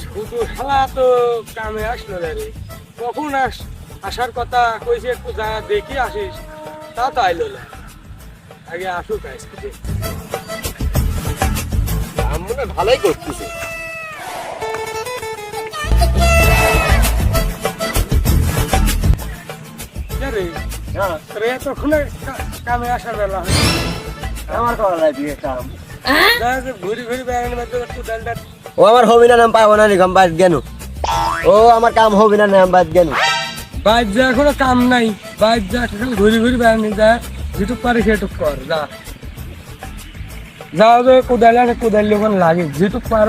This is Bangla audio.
শুধু শালা তো কামে আসলো রে, কখন আসার কথা কইছে, একটু যা দেখি আসিস, তা তো আইলো না। আগে আসুক আজকে। মনে ভালোই করতেছে। কামে আসার বেলা আমার করা লাগবে কাম। ঘুরি ঘুরি বেড়ানোর মধ্যে একটু ডাল ডাল। ও আমার হবি না নাম পাবো না নিকম বাদ গেল। ও আমার কাম হবি না নাম বাদ গেল। বাইর যা কোনো কাম নাই, বাইর যা ঘুরি ঘুরি বেড়ানি যায়, যেটুক পারে সেটুক কর, যা যাও কোদাল কোদাল যখন লাগে যেটুক পার